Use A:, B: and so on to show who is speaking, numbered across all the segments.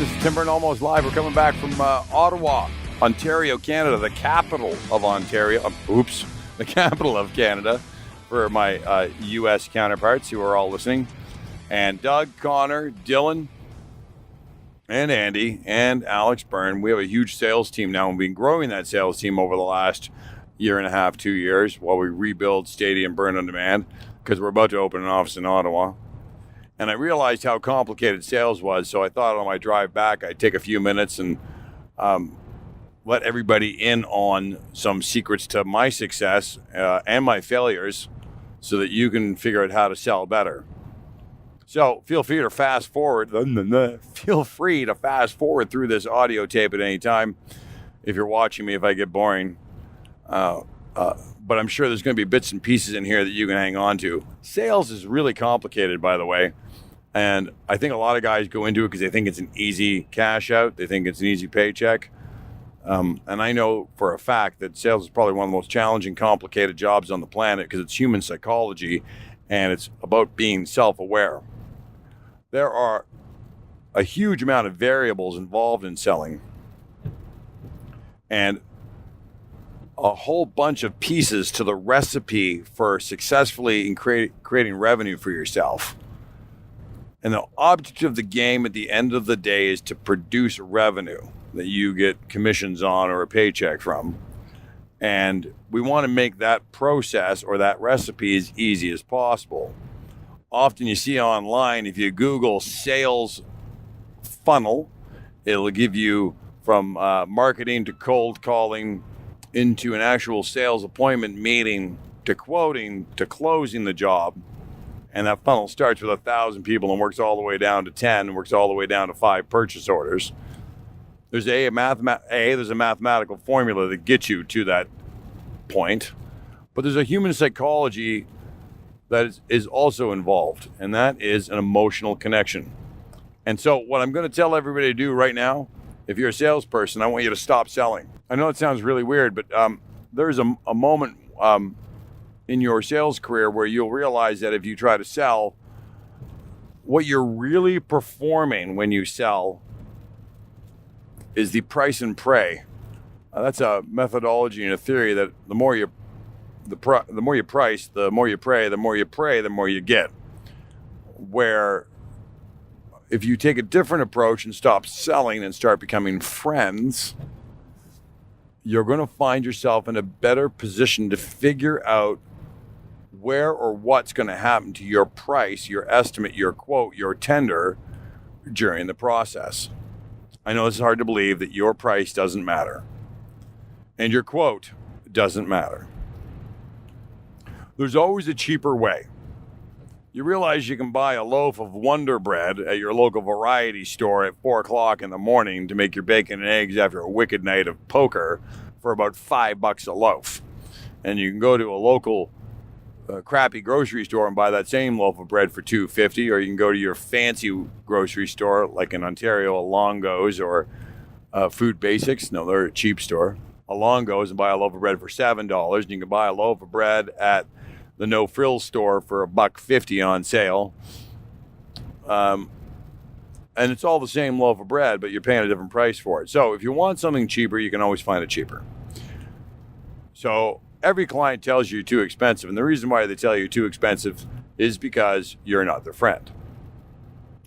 A: This is Timber and Almost Live. We're coming back from Ottawa, Ontario, Canada, the capital of Ontario. The capital of Canada for my U.S. counterparts who are all listening. And Doug, Connor, Dylan, and Andy, and Alex Byrne. We have a huge sales team now, and we've been growing that sales team over the last year and a half, 2 years, while we rebuild Stadium Burn on Demand, because we're about to open an office in Ottawa. And I realized how complicated sales was, so I thought on my drive back I'd take a few minutes and let everybody in on some secrets to my success and my failures so that you can figure out how to sell better. So feel free to fast forward. Feel free to fast forward through this audio tape at any time if you're watching me, if I get boring. But I'm sure there's going to be bits and pieces in here that you can hang on to. Sales is really complicated, by the way. And I think a lot of guys go into it because they think it's an easy cash out. They think it's an easy paycheck. And I know for a fact that sales is probably one of the most challenging, complicated jobs on the planet because it's human psychology and it's about being self-aware. There are a huge amount of variables involved in selling and a whole bunch of pieces to the recipe for successfully creating revenue for yourself. And the object of the game at the end of the day is to produce revenue that you get commissions on or a paycheck from. And we want to make that process or that recipe as easy as possible. Often you see online, if you Google sales funnel, it'll give you from marketing to cold calling into an actual sales appointment meeting to quoting to closing the job. And that funnel starts with 1,000 people and works all the way down to 10 and works all the way down to 5 purchase orders. There's a mathematical formula that gets you to that point, but there's a human psychology that is also involved, and that is an emotional connection. And so what I'm going to tell everybody to do right now, if you're a salesperson, I want you to stop selling. I know it sounds really weird, but there's a moment in your sales career where you'll realize that if you try to sell, what you're really performing when you sell is the price and pray. That's a methodology and a theory that the more you price, the more you pray, the more you pray, the more you get. Where if you take a different approach and stop selling and start becoming friends, you're going to find yourself in a better position to figure out where or what's going to happen to your price, your estimate, your quote, your tender during the process. I know it's hard to believe that your price doesn't matter and your quote doesn't matter. There's always a cheaper way. You realize you can buy a loaf of Wonder Bread at your local variety store at 4 o'clock in the morning to make your bacon and eggs after a wicked night of poker for about $5 a loaf. And you can go to a local crappy grocery store and buy that same loaf of bread for $2.50, or you can go to your fancy grocery store like in Ontario, a Longo's or Food Basics. No, they're a cheap store. A Longo's and buy a loaf of bread for $7, and you can buy a loaf of bread at the No Frills store for $1.50 on sale. And it's all the same loaf of bread, but you're paying a different price for it. So if you want something cheaper, you can always find it cheaper. So every client tells you too expensive, and the reason why they tell you too expensive is because you're not their friend.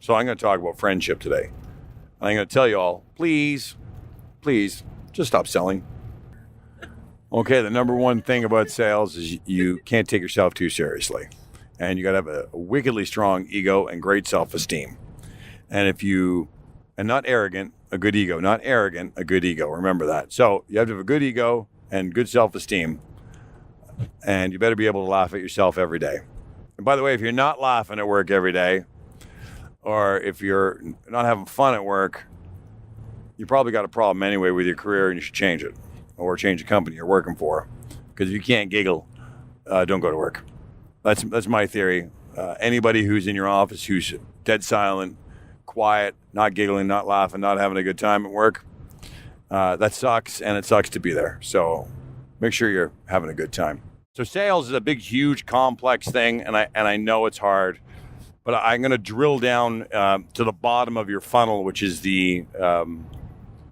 A: So I'm going to talk about friendship today. I'm going to tell you all, please, just stop selling. Okay, the number one thing about sales is you can't take yourself too seriously. And you got to have a wickedly strong ego and great self-esteem. And not arrogant, a good ego. Not arrogant, a good ego. Remember that. So you have to have a good ego and good self-esteem. And you better be able to laugh at yourself every day. And by the way, if you're not laughing at work every day, or if you're not having fun at work, you probably got a problem anyway with your career and you should change it. Or change the company you're working for. Because if you can't giggle, don't go to work. That's my theory. Anybody who's in your office who's dead silent, quiet, not giggling, not laughing, not having a good time at work, that sucks, and it sucks to be there. So make sure you're having a good time. So sales is a big, huge, complex thing, and I know it's hard. but I'm going to drill down to the bottom of your funnel, which is the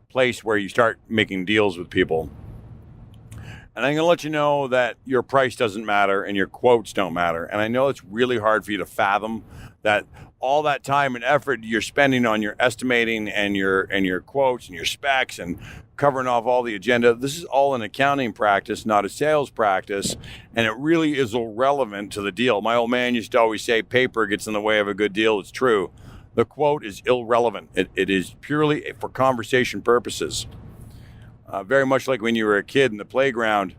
A: place where you start making deals with people. And I'm going to let you know that your price doesn't matter and your quotes don't matter. And I know it's really hard for you to fathom that all that time and effort you're spending on your estimating and your quotes and your specs and covering off all the agenda. This is all an accounting practice, not a sales practice. And it really is irrelevant to the deal. My old man used to always say paper gets in the way of a good deal. It's true. The quote is irrelevant. It is purely for conversation purposes. Very much like when you were a kid in the playground,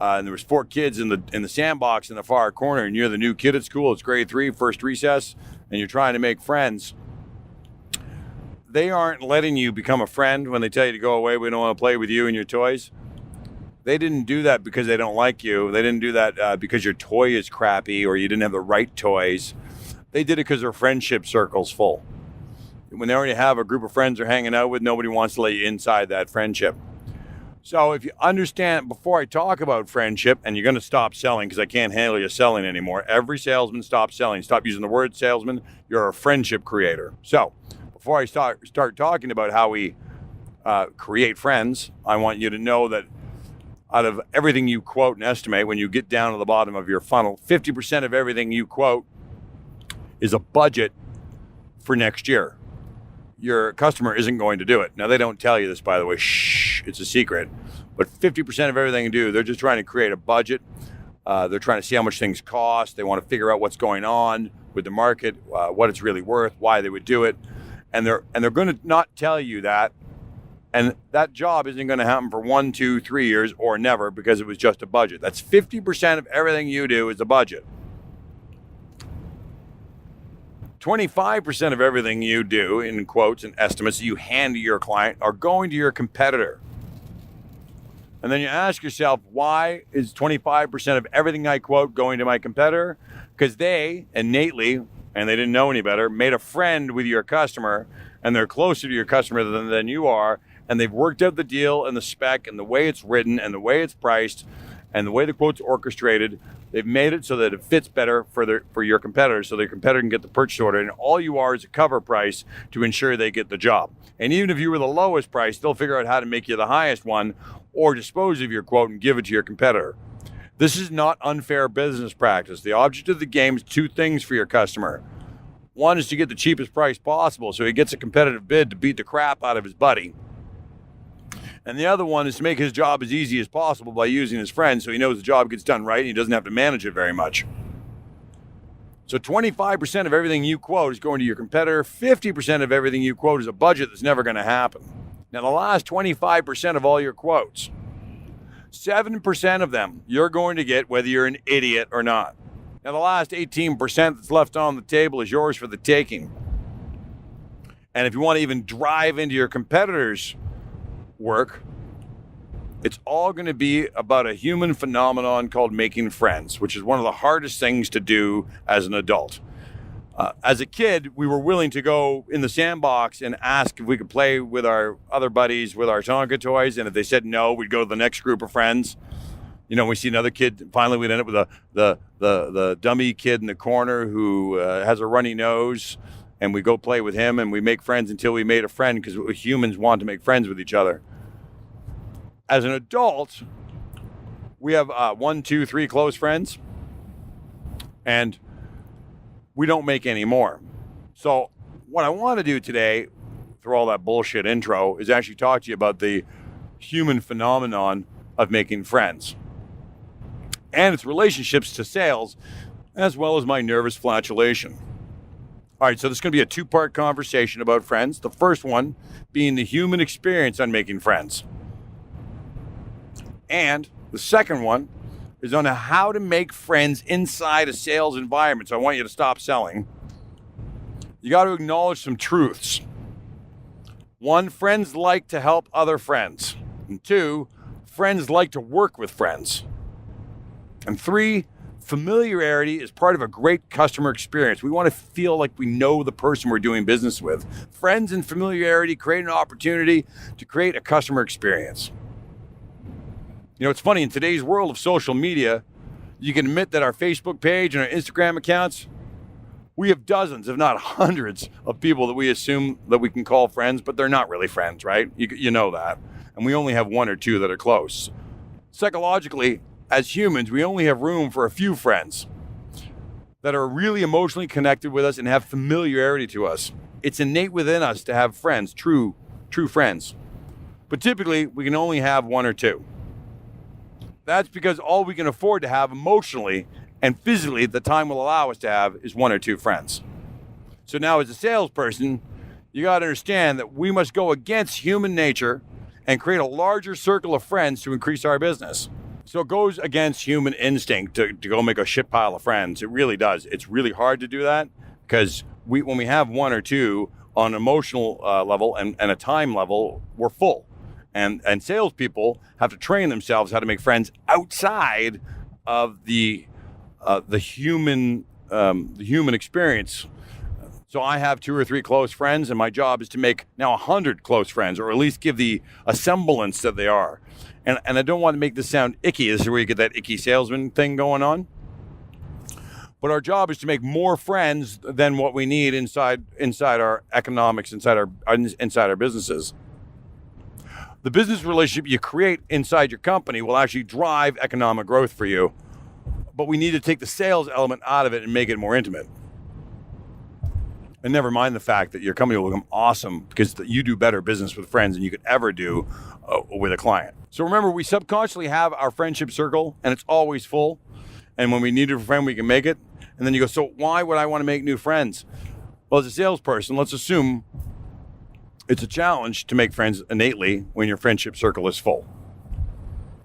A: and there was 4 kids in the sandbox in the far corner, and you're the new kid at school. It's grade 3, first recess, and you're trying to make friends. They aren't letting you become a friend when they tell you to go away. We don't want to play with you and your toys. They didn't do that because they don't like you. They didn't do that because your toy is crappy or you didn't have the right toys. They did it because their friendship circle's full. When they already have a group of friends they're hanging out with, nobody wants to let you inside that friendship. So if you understand, before I talk about friendship, and you're going to stop selling because I can't handle you selling anymore. Every salesman stop selling. Stop using the word salesman. You're a friendship creator. So before I start talking about how we create friends, I want you to know that out of everything you quote and estimate, when you get down to the bottom of your funnel, 50% of everything you quote is a budget for next year. Your customer isn't going to do it. Now, they don't tell you this, by the way. Shh, it's a secret. But 50% of everything you do, they're just trying to create a budget. They're trying to see how much things cost. They want to figure out what's going on with the market, what it's really worth, why they would do it. And they're going to not tell you that. And that job isn't going to happen for 1, 2, 3 years or never because it was just a budget. That's 50% of everything you do is a budget. 25% of everything you do in quotes and estimates that you hand to your client are going to your competitor. And then you ask yourself, why is 25% of everything I quote going to my competitor? Because they innately, and they didn't know any better, made a friend with your customer, and they're closer to your customer than you are, and they've worked out the deal and the spec and the way it's written and the way it's priced and the way the quote's orchestrated. They've made it so that it fits better for your competitor, so their competitor can get the purchase order. And all you are is a cover price to ensure they get the job. And even if you were the lowest price, they'll figure out how to make you the highest one or dispose of your quote and give it to your competitor. This is not unfair business practice. The object of the game is 2 things for your customer. One is to get the cheapest price possible so he gets a competitive bid to beat the crap out of his buddy. And the other one is to make his job as easy as possible by using his friends so he knows the job gets done right and he doesn't have to manage it very much. So 25% of everything you quote is going to your competitor. 50% of everything you quote is a budget that's never going to happen. Now, the last 25% of all your quotes, 7% of them you're going to get whether you're an idiot or not. Now, the last 18% that's left on the table is yours for the taking. And if you want to even drive into your competitors' work, it's all going to be about a human phenomenon called making friends, which is one of the hardest things to do as an adult. As a kid, we were willing to go in the sandbox and ask if we could play with our other buddies with our Tonka toys, and if they said no, we'd go to the next group of friends. You know, we see another kid, finally we'd end up with the dummy kid in the corner who has a runny nose, and we go play with him, and we make friends until we made a friend, because humans want to make friends with each other. As an adult, we have 1, 2, 3 close friends, and we don't make any more. So what I want to do today, through all that bullshit intro, is actually talk to you about the human phenomenon of making friends and its relationships to sales, as well as my nervous flatulation. All right, so this is going to be a 2-part conversation about friends. The first one being the human experience on making friends. And the second one is on how to make friends inside a sales environment. So I want you to stop selling. You got to acknowledge some truths. 1, friends like to help other friends. And 2, friends like to work with friends. And 3, familiarity is part of a great customer experience. We want to feel like we know the person we're doing business with. Friends and familiarity create an opportunity to create a customer experience. You know, it's funny, in today's world of social media, you can admit that our Facebook page and our Instagram accounts, We have dozens, if not hundreds, of people that we assume that we can call friends, but they're not really friends, right? You know that. And we only have one or two that are close. Psychologically, as humans, we only have room for a few friends that are really emotionally connected with us and have familiarity to us. It's innate within us to have friends, true friends. But typically, we can only have one or two. That's because all we can afford to have emotionally and physically the time will allow us to have is one or two friends. So now as a salesperson, you got to understand that we must go against human nature and create a larger circle of friends to increase our business. So it goes against human instinct to go make a shit pile of friends. It really does. It's really hard to do that because when we have one or two on an emotional level and a time level, we're full. And salespeople have to train themselves how to make friends outside of the human experience. So I have 2 or 3 close friends, and my job is to make now 100 close friends, or at least give a semblance that they are. And I don't want to make this sound icky. This is where you get that icky salesman thing going on. But our job is to make more friends than what we need inside our economics, inside our businesses. The business relationship you create inside your company will actually drive economic growth for you. But we need to take the sales element out of it and make it more intimate. And never mind the fact that your company will become awesome because you do better business with friends than you could ever do with a client. So remember, we subconsciously have our friendship circle and it's always full. And when we need a friend, we can make it. And then you go, so why would I want to make new friends? Well, as a salesperson, let's assume it's a challenge to make friends innately when your friendship circle is full.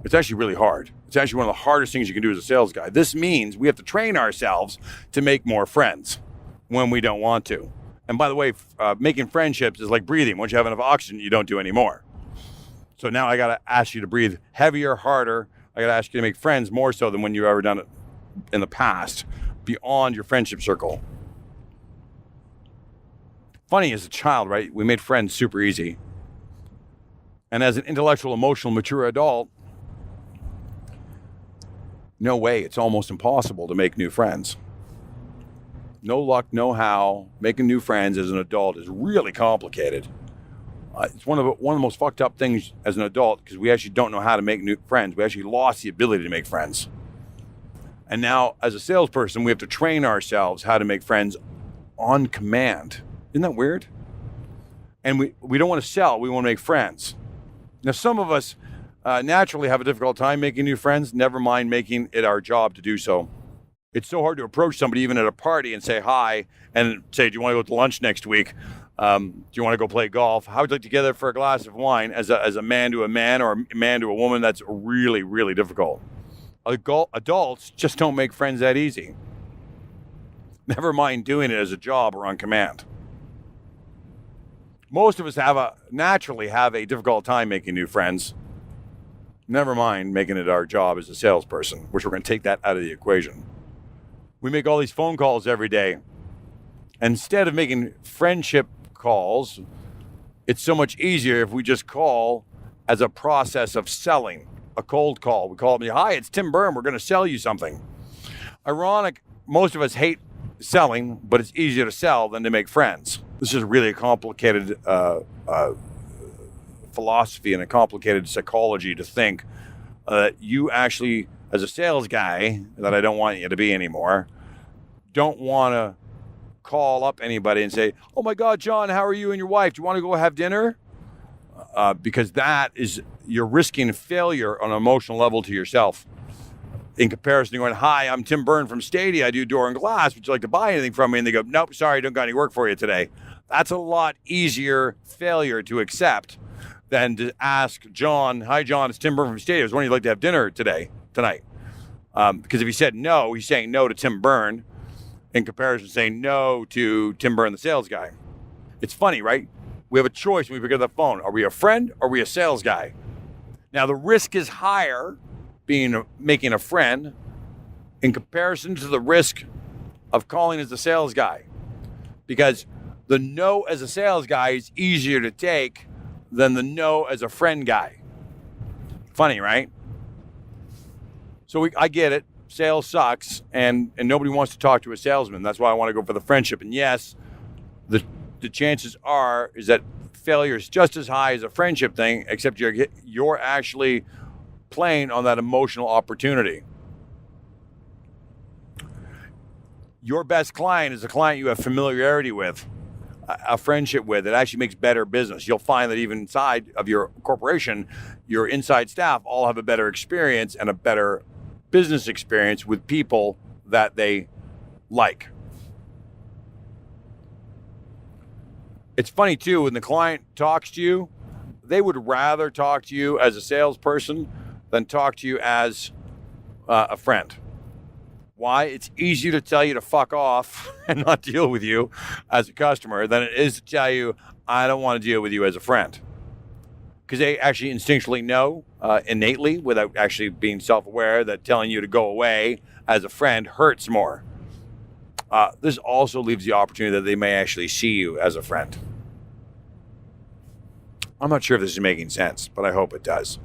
A: It's actually really hard. It's actually one of the hardest things you can do as a sales guy. This means we have to train ourselves to make more friends when we don't want to. And by the way, making friendships is like breathing. Once you have enough oxygen, you don't do anymore. So now I got to ask you to breathe heavier, harder. I got to ask you to make friends more so than when you've ever done it in the past, beyond your friendship circle. Funny, as a child, right? We made friends super easy. And as an intellectual, emotional, mature adult, no way, it's almost impossible to make new friends. No luck, no how. Making new friends as an adult is really complicated. It's one of the most fucked up things as an adult because we actually don't know how to make new friends. We actually lost the ability to make friends. And now, as a salesperson, we have to train ourselves how to make friends on command. Isn't that weird? And we don't want to sell. We want to make friends. Now, some of us naturally have a difficult time making new friends, never mind making it our job to do so. It's so hard to approach somebody even at a party and say hi and say, do you want to go to lunch next week? Do you want to go play golf? How would you like to get together for a glass of wine? As a man to a man or a man to a woman, that's really, really difficult. Adults just don't make friends that easy. Never mind doing it as a job or on command. Most of us naturally have a difficult time making new friends. Never mind making it our job as a salesperson, which we're going to take that out of the equation. We make all these phone calls every day. Instead of making friendship calls, it's so much easier if we just call as a process of selling, a cold call. We call it, hi, it's Tim Byrne. We're going to sell you something. Ironic, most of us hate selling, but it's easier to sell than to make friends. This is really a complicated philosophy and a complicated psychology to think that you actually, as a sales guy, that I don't want you to be anymore, don't want to call up anybody and say, oh my God, John, how are you and your wife? Do you want to go have dinner? Because that is, you're risking failure on an emotional level to yourself. In comparison to going, hi, I'm Tim Byrne from Stadia. I do door and glass. Would you like to buy anything from me? And they go, nope, sorry, don't got any work for you today. That's a lot easier failure to accept than to ask John, hi, John, it's Tim Byrne from Stadia. I was wondering if you'd like to have dinner tonight. Because if he said no, he's saying no to Tim Byrne in comparison to saying no to Tim Byrne, the sales guy. It's funny, right? We have a choice when we pick up the phone. Are we a friend or are we a sales guy? Now, the risk is higher making a friend in comparison to the risk of calling as a sales guy. Because the no as a sales guy is easier to take than the no as a friend guy. Funny, right? So I get it. sales sucks and nobody wants to talk to a salesman. That's why I want to go for the friendship. And yes, the chances is that failure is just as high as a friendship thing, except you're actually playing on that emotional opportunity. Your best client is a client you have familiarity with, a friendship with. It actually makes better business. You'll find that even inside of your corporation, your inside staff all have a better experience and a better business experience with people that they like. It's funny too, when the client talks to you, they would rather talk to you as a salesperson than talk to you as a friend. Why? It's easier to tell you to fuck off and not deal with you as a customer than it is to tell you, I don't want to deal with you as a friend. Because they actually instinctually know innately, without actually being self-aware, that telling you to go away as a friend hurts more. This also leaves the opportunity that they may actually see you as a friend. I'm not sure if this is making sense, but I hope it does.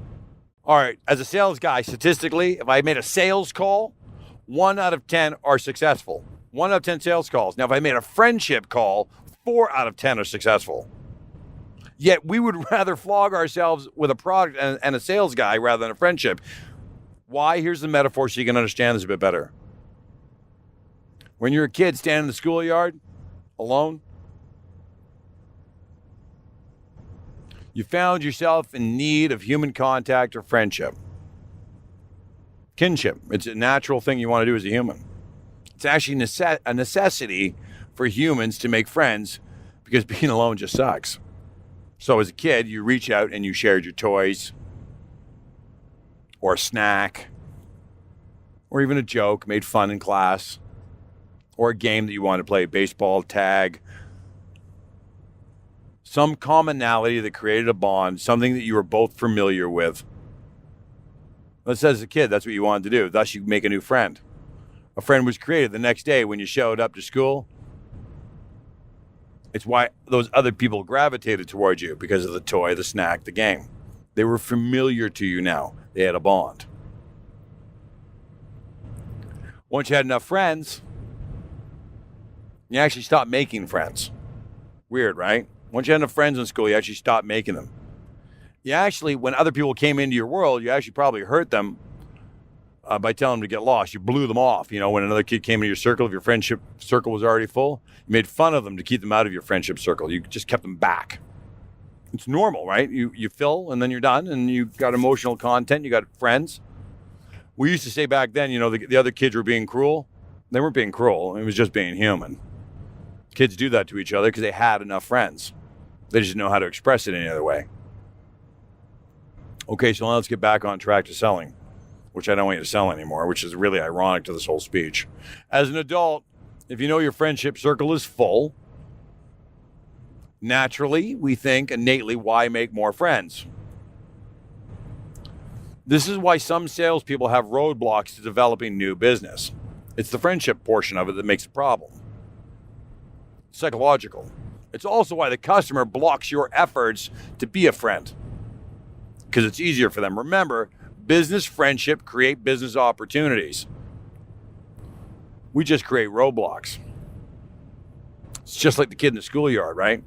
A: All right, as a sales guy, statistically, if I made a sales call, 1 out of 10 are successful. 1 out of 10 sales calls. Now, if I made a friendship call, 4 out of 10 are successful. Yet we would rather flog ourselves with a product and a sales guy rather than a friendship. Why? Here's the metaphor so you can understand this a bit better. When you're a kid standing in the schoolyard alone, you found yourself in need of human contact or friendship. Kinship. It's a natural thing you want to do as a human. It's actually a necessity for humans to make friends because being alone just sucks. So as a kid, you reach out and you shared your toys or a snack or even a joke, made fun in class, or a game that you wanted to play, baseball, tag. Some commonality that created a bond, something that you were both familiar with. Let's say as a kid, that's what you wanted to do. Thus, you make a new friend. A friend was created the next day when you showed up to school. It's why those other people gravitated towards you, because of the toy, the snack, the game. They were familiar to you now. They had a bond. Once you had enough friends, you actually stopped making friends. Weird, right? Once you had enough friends in school, you actually stopped making them. You actually, when other people came into your world, you actually probably hurt them by telling them to get lost. You blew them off. You know, when another kid came into your circle, if your friendship circle was already full, you made fun of them to keep them out of your friendship circle. You just kept them back. It's normal, right? You fill and then you're done and you've got emotional content. You got friends. We used to say back then, you know, the other kids were being cruel. They weren't being cruel. It was just being human. Kids do that to each other because they had enough friends. They just didn't know how to express it any other way. Okay, so now let's get back on track to selling, which I don't want you to sell anymore, which is really ironic to this whole speech. As an adult, if you know your friendship circle is full, naturally, we think innately, why make more friends? This is why some salespeople have roadblocks to developing new business. It's the friendship portion of it that makes the problem. Psychological. It's also why the customer blocks your efforts to be a friend, because it's easier for them. Remember, business friendship create business opportunities. We just create roadblocks. It's just like the kid in the schoolyard, right?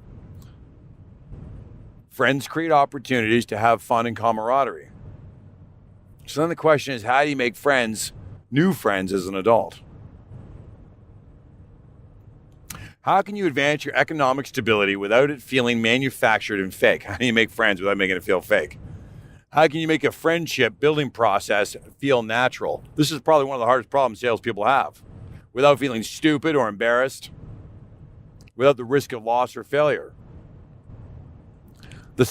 A: Friends create opportunities to have fun and camaraderie. So then the question is, how do you make friends, new friends as an adult? How can you advance your economic stability without it feeling manufactured and fake? How do you make friends without making it feel fake? How can you make a friendship building process feel natural? This is probably one of the hardest problems salespeople have. Without feeling stupid or embarrassed, without the risk of loss or failure. The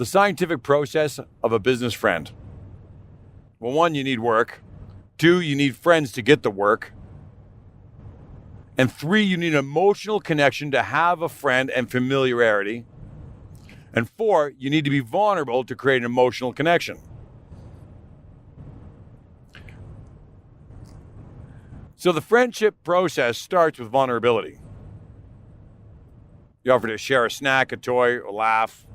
A: scientific process of a business friend. Well, 1, you need work. 2, you need friends to get the work. And 3, you need an emotional connection to have a friend and familiarity. And 4, you need to be vulnerable to create an emotional connection. So the friendship process starts with vulnerability. You offer to share a snack, a toy, a laugh,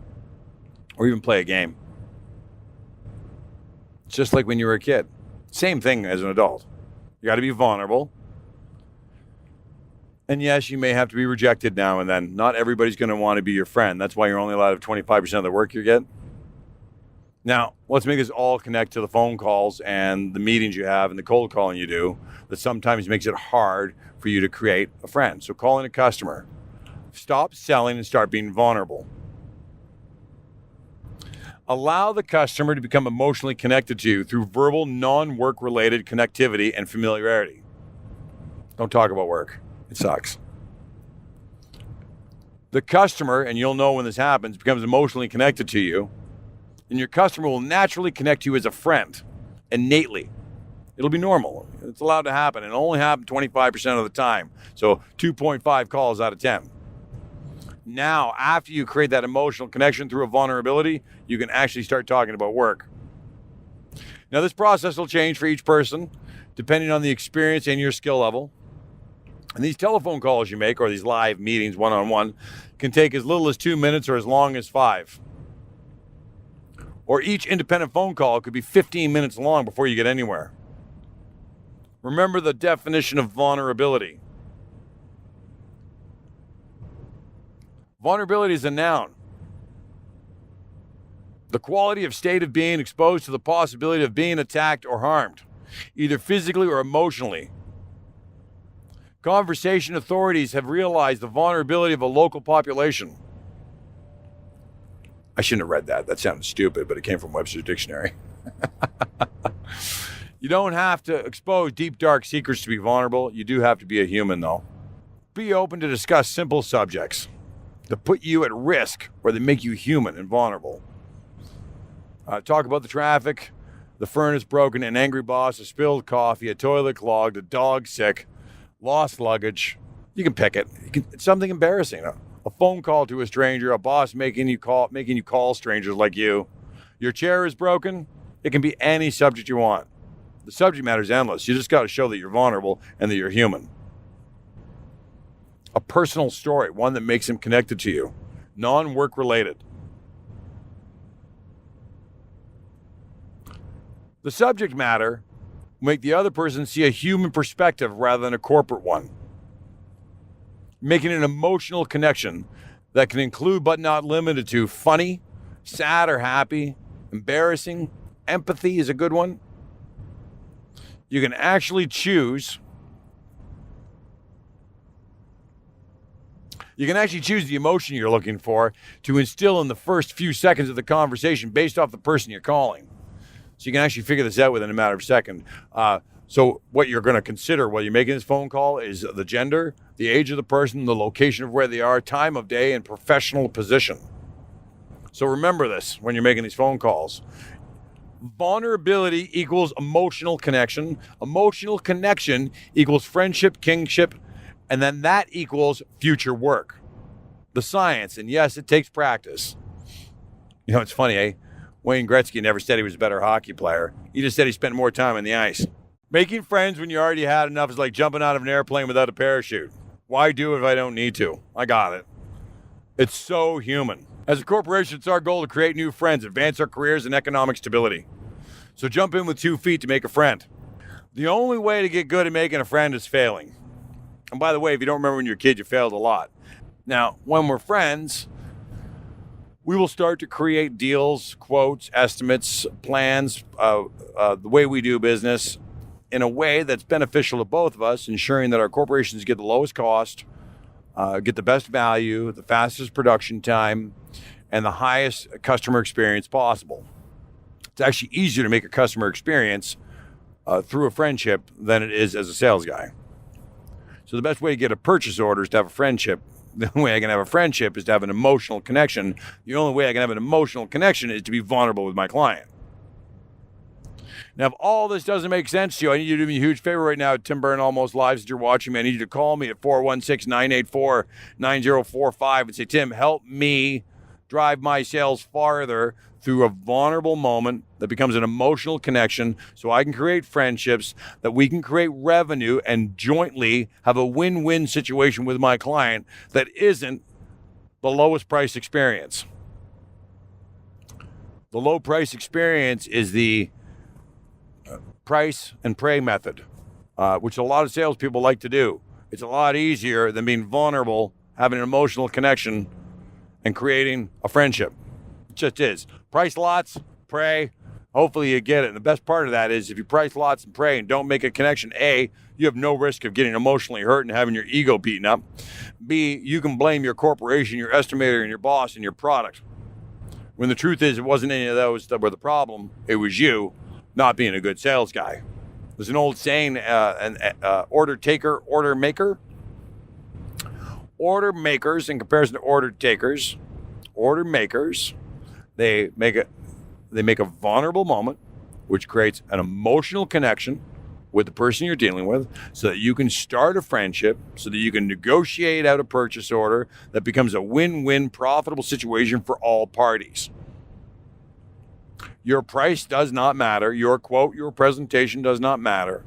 A: or even play a game. It's just like when you were a kid. Same thing as an adult. You got to be vulnerable. And yes, you may have to be rejected now and then. Not everybody's going to want to be your friend. That's why you're only allowed to have 25% of the work you get. Now, let's make this all connect to the phone calls and the meetings you have and the cold calling you do that sometimes makes it hard for you to create a friend. So calling a customer. Stop selling and start being vulnerable. Allow the customer to become emotionally connected to you through verbal, non-work related connectivity and familiarity. Don't talk about work. It sucks. The customer, and you'll know when this happens, becomes emotionally connected to you, and your customer will naturally connect to you as a friend, innately. It'll be normal. It's allowed to happen. It'll only happen 25% of the time. So 2.5 calls out of 10. Now, after you create that emotional connection through a vulnerability, you can actually start talking about work. Now, this process will change for each person, depending on the experience and your skill level. And these telephone calls you make, or these live meetings one-on-one, can take as little as 2 minutes or as long as 5. Or each independent phone call could be 15 minutes long before you get anywhere. Remember the definition of vulnerability. Vulnerability is a noun. The quality of state of being exposed to the possibility of being attacked or harmed, either physically or emotionally. Conversation authorities have realized the vulnerability of a local population. I shouldn't have read that. That sounded stupid, but it came from Webster's Dictionary. You don't have to expose deep, dark secrets to be vulnerable. You do have to be a human, though. Be open to discuss simple subjects that put you at risk or that make you human and vulnerable. Talk about the traffic, the furnace broken, an angry boss, a spilled coffee, a toilet clogged, a dog sick, lost luggage. You can pick it. It's something embarrassing. A phone call to a stranger, a boss making you call strangers like you. Your chair is broken. It can be any subject you want. The subject matter is endless. You just got to show that you're vulnerable and that you're human. A personal story, one that makes him connected to you, non-work related. The subject matter will make the other person see a human perspective rather than a corporate one, making an emotional connection that can include but not limited to funny, sad or happy, embarrassing. Empathy is a good one. You can actually choose the emotion you're looking for to instill in the first few seconds of the conversation based off the person you're calling. So you can actually figure this out within a matter of seconds. So what you're going to consider while you're making this phone call is the gender, the age of the person, the location of where they are, time of day, and professional position. So remember this when you're making these phone calls. Vulnerability equals emotional connection. Emotional connection equals friendship, kingship, and then that equals future work. The science, and yes, it takes practice. You know, it's funny, eh? Wayne Gretzky never said he was a better hockey player. He just said he spent more time on the ice. Making friends when you already had enough is like jumping out of an airplane without a parachute. Why do it if I don't need to? I got it. It's so human. As a corporation, it's our goal to create new friends, advance our careers, and economic stability. So jump in with 2 feet to make a friend. The only way to get good at making a friend is failing. And by the way, if you don't remember when you were a kid, you failed a lot. Now, when we're friends, we will start to create deals, quotes, estimates, plans, the way we do business in a way that's beneficial to both of us, ensuring that our corporations get the lowest cost, get the best value, the fastest production time, and the highest customer experience possible. It's actually easier to make a customer experience through a friendship than it is as a sales guy. So the best way to get a purchase order is to have a friendship. The only way I can have a friendship is to have an emotional connection. The only way I can have an emotional connection is to be vulnerable with my client. Now, if all this doesn't make sense to you, I need you to do me a huge favor right now. Tim Byrne Almost Live, as you're watching me, I need you to call me at 416-984-9045 and say, Tim, help me drive my sales farther through a vulnerable moment that becomes an emotional connection so I can create friendships, that we can create revenue and jointly have a win-win situation with my client that isn't the lowest price experience. The low price experience is the price and pray method, which a lot of salespeople like to do. It's a lot easier than being vulnerable, having an emotional connection, and creating a friendship. It just is. Price lots, pray. Hopefully you get it. And the best part of that is if you price lots and pray and don't make a connection, A, you have no risk of getting emotionally hurt and having your ego beaten up. B, you can blame your corporation, your estimator, and your boss and your product. When the truth is it wasn't any of those that were the problem. It was you not being a good sales guy. There's an old saying, order taker, order maker. Order makers, in comparison to order takers, order makers, they make a vulnerable moment, which creates an emotional connection with the person you're dealing with, so that you can start a friendship, so that you can negotiate out a purchase order that becomes a win-win profitable situation for all parties. Your price does not matter. Your quote, your presentation does not matter.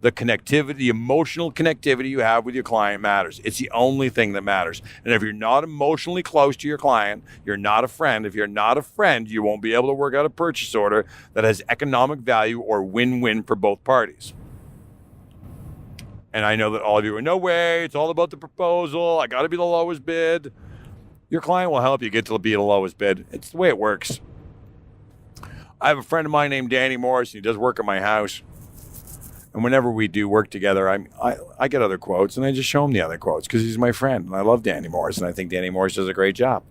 A: The connectivity, the emotional connectivity you have with your client matters. It's the only thing that matters. And if you're not emotionally close to your client, you're not a friend. If you're not a friend, you won't be able to work out a purchase order that has economic value or win-win for both parties. And I know that all of you are, no way, it's all about the proposal. I got to be the lowest bid. Your client will help you get to be the lowest bid. It's the way it works. I have a friend of mine named Danny Morris, and he does work at my house. And whenever we do work together, I get other quotes, and I just show him the other quotes because he's my friend, and I love Danny Morris, and I think Danny Morris does a great job.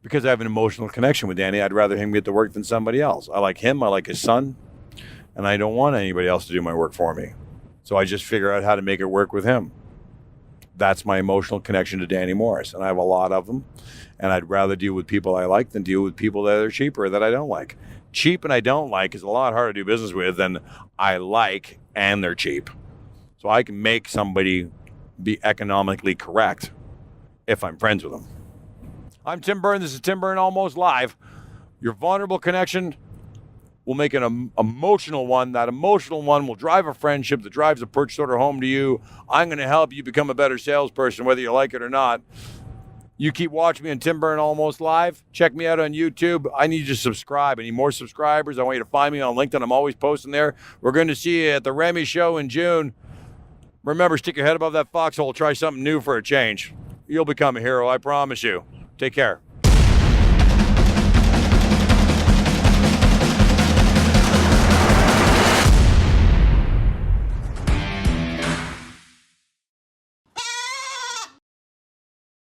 A: Because I have an emotional connection with Danny, I'd rather him get the work than somebody else. I like him, I like his son, and I don't want anybody else to do my work for me. So I just figure out how to make it work with him. That's my emotional connection to Danny Morris, and I have a lot of them, and I'd rather deal with people I like than deal with people that are cheaper that I don't like. Cheap and I don't like is a lot harder to do business with than I like and they're cheap. So I can make somebody be economically correct if I'm friends with them. I'm Tim Byrne. This is Tim Byrne Almost Live. Your vulnerable connection will make an emotional one. That emotional one will drive a friendship that drives a purchase order home to you. I'm going to help you become a better salesperson, whether you like it or not. You keep watching me on Tim Byrne Almost Live. Check me out on YouTube. I need you to subscribe. I need more subscribers. I want you to find me on LinkedIn. I'm always posting there. We're going to see you at the Remy Show in June. Remember, stick your head above that foxhole. Try something new for a change. You'll become a hero, I promise you. Take care.